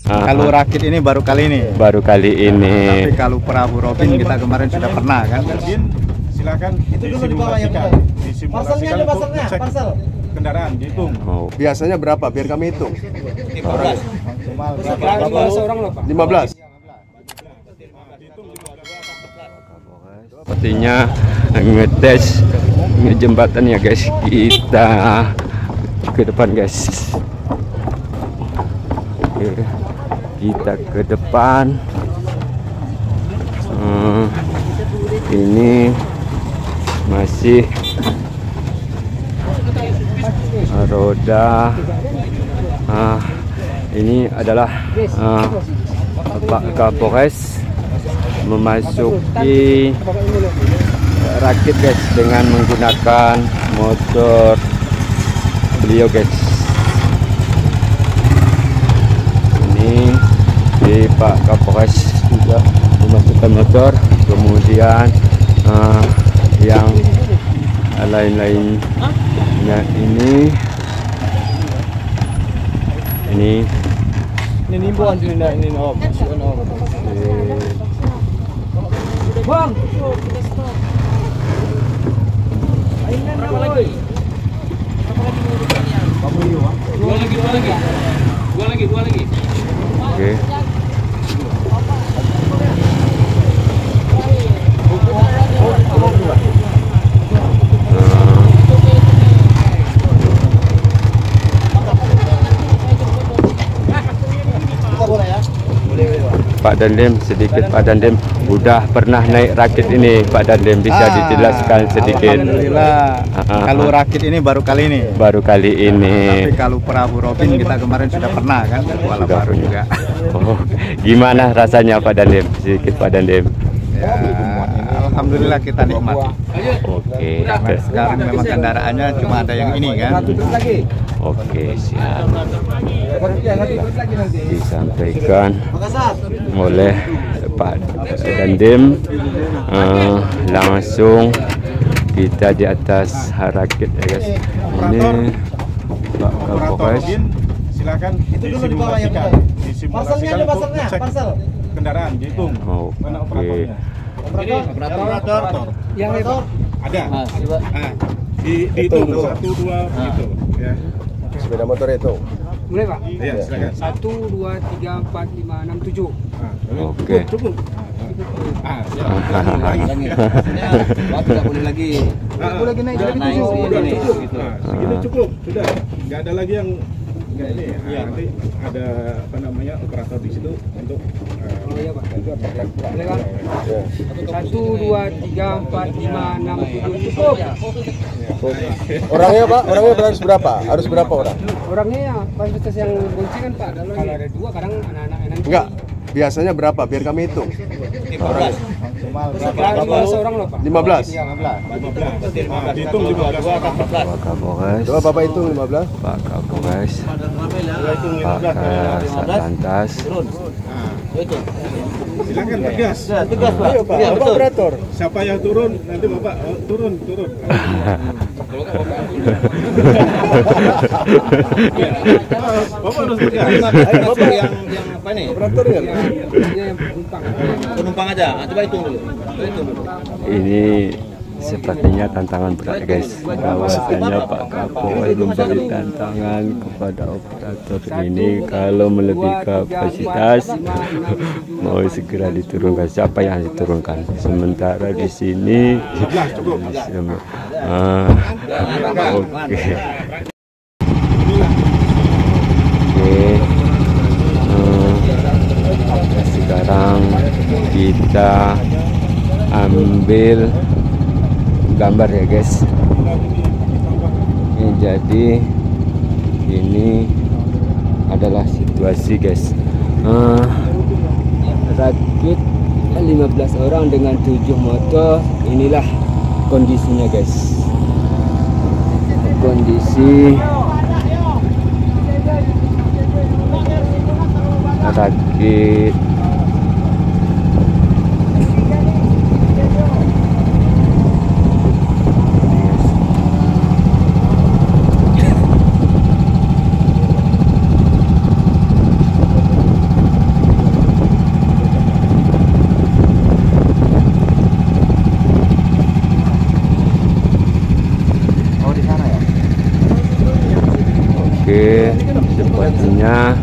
Kalau rakit ini baru kali ini. Baru kali ini. Tapi kalau perahu Robin kita kemarin sudah pernah kan. Silakan itu dulu di bawah ya, disimulasikan untuk cek kendaraan, dihitung. Oh. Biasanya berapa? Biar kami hitung. 15. 15. Sepertinya ngetes jembatan ya guys. Kita ke depan guys. Oke, kita ke depan. Ini masih roda. Ini adalah Pak Kapolres memasuki rakit guys dengan menggunakan motor beliau guys. Ini di Pak Kapolres juga memasukkan motor, kemudian yang lain-lainnya ini Nimbuan ini om. Bang. Berapa lagi? Dua lagi. Oke. Pak Dandim, sedikit Pak Dandim, udah pernah naik rakit ini Pak Dandim, bisa dijelaskan sedikit. Alhamdulillah. Kalau rakit ini baru kali ini. Baru kali ini. Tapi kalau perahu Robin kita kemarin sudah pernah kan. Kuala Baru juga. Oh, gimana rasanya Pak Dandim? Sedikit Pak Dandim. Ya, alhamdulillah kita nikmati. Oke. Sekarang memang kendaraannya cuma ada yang ini kan. Oke, siap. Disampaikan oleh Pak Dandim. Langsung kita di atas rakit ya guys. Ini Pak Kapolres. Silakan Itu dulu di bawah ya, disimulasikan untuk cek kendaraan, dihitung. Mana operatornya? Operator. Yang itu ada. Dihitung 1, 2 begitu ya. Sepeda motor itu. Mulai Pak? Iya, silakan. 1, 2, 3, 4, 5, 6, 7. Oke. Cukup. Tidak boleh lagi. Boleh lagi naik dari Naik 7. sini. Segitu cukup, sudah. Nggak ada lagi yang nggak ini. Nanti ada apa namanya operator di situ untuk. Oh iya Pak. Boleh Pak? 1, 2, 3, 4, 5, 6, 7. Cukup. Orangnya Pak, harus berapa? Harus berapa orang? Orangnya ya fasilitas yang kunci kan Pak. Kalau ada 2 kadang anak-anak nanti. Enggak. Biasanya berapa? Biar kami hitung. 15. Sekarang seorang loh Pak. 15. 15. Dihitung 15. Pak Kapolres. Coba Bapak hitung 15. Pak Kapolres. Pak Satlantas. Silakan tegas. Tegas Pak. Ayo Pak, Bapak operator. Siapa yang turun nanti Bapak turun. Bapak harus tegas. Bapak yang apa nih? Operatornya. Yang penumpang. Penumpang aja. Coba hitung dulu. Ini sepertinya tantangan berat guys. Bahwasanya Pak Kapolres memberi tantangan kepada operator ini kalau melebihi kapasitas mau segera diturunkan. Siapa yang diturunkan? Sementara di sini oke. Sekarang kita ambil gambar ya guys. Jadi ini adalah situasi guys. Rakit 15 orang dengan 7 motor. Inilah kondisinya guys. Kondisi rakit sepertinya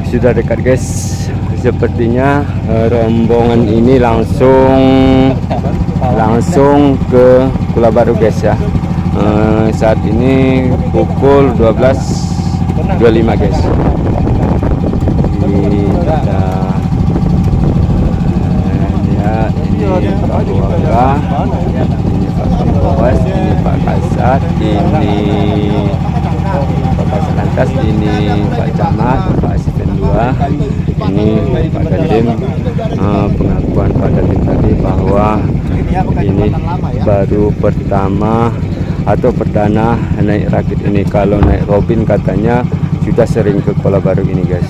sudah dekat guys. Sepertinya rombongan ini langsung ke Kula Baru guys ya. Saat ini pukul 12.25 guys. Kita lihat ini Pak Waka, ini Pak Kapolres, ini Pak Kasat, ini Pak Kasat Lantas, ini Pak Camat, Pak Asisten 2, ini Pak Dandim. Pengakuan Pak Dandim tadi bahwa ini baru pertama atau perdana naik rakit ini. Kalau naik Robin katanya sudah sering ke Kula Baru ini guys.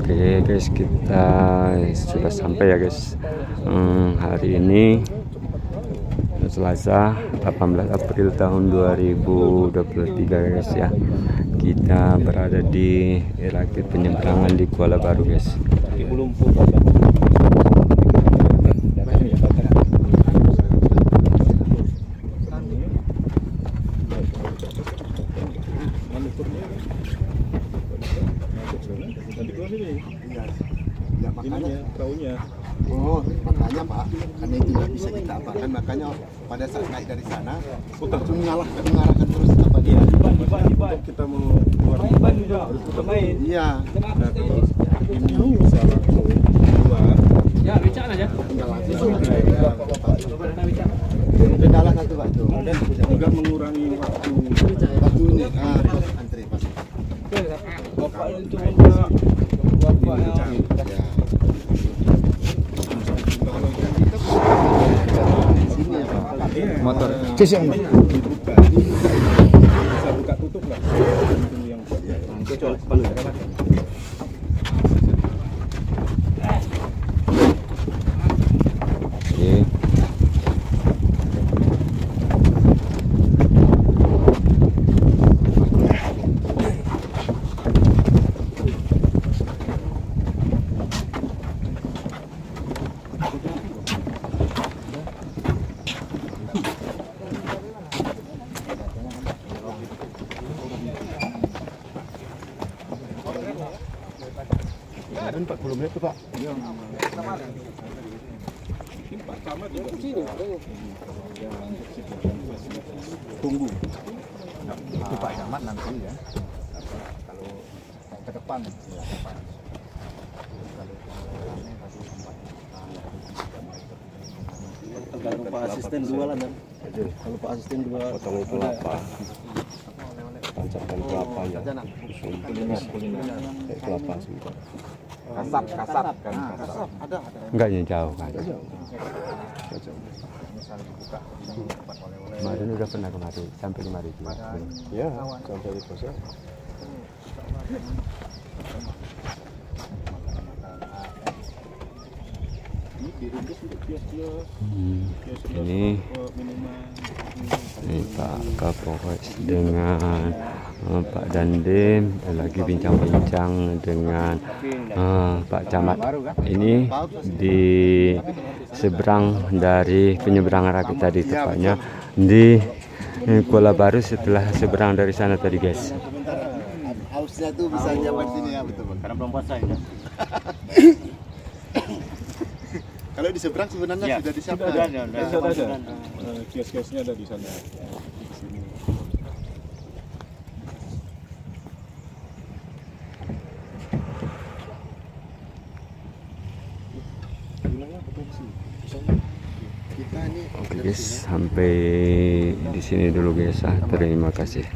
Oke guys, kita sudah sampai ya guys. Hari ini Selasa 18 April tahun 2023 guys ya. Kita berada di rakit penyeberangan di Kula Baru guys. Oh, makanya Pak, karena itu nggak bisa kita apakan, makanya pada saat naik dari sana, langsung mengarahkan terus apa dia. Untuk kita mau keluar harus putar main. Iya. Nah, kalau ini bisa langsung keluar, Ya, bicara aja. Tinggal langsung. Kendala satu Pak itu. dan juga mengurangi waktu. Waktu ini, antri pas. Bapak itu bapak Ya. Sini ya Pak. Motor. Dibuka, bisa buka tutup nggak? Itu yang buat ya. Oke. Ada 40 menit tuh Pak. Pak Camat juga Tunggu. Itu Pak Camat nanti ya. Kalau ke depan ya, Tergantung Pak Asisten 2 lah dan. Kalau Pak Asisten 2 Potong kelapa. Tancapkan kelapa ya. Kayak kelapa semua. kasap kan. Kasap. Ada. Enggak yang jauh kan. Kemarin udah pernah kemari, sampai kemari juga. Ya, sampai di pos. ini diringkes untuk kios-kios, Ini minuman. Ini Pak Kapolres dengan Pak Dandim lagi bincang-bincang dengan Pak Camat. Ini di seberang dari penyeberangan rakit tadi, tepatnya di Kula Baru. Setelah seberang dari sana tadi guys. Hausnya tuh bisa jawab sini ya, betul Bang. karena belum puasa ya. Kalau di seberang sebenarnya sudah disiapkan. Sudah ada. Kios-kiosnya ada di sana. Oke guys, sampai di sini dulu guys. Terima kasih.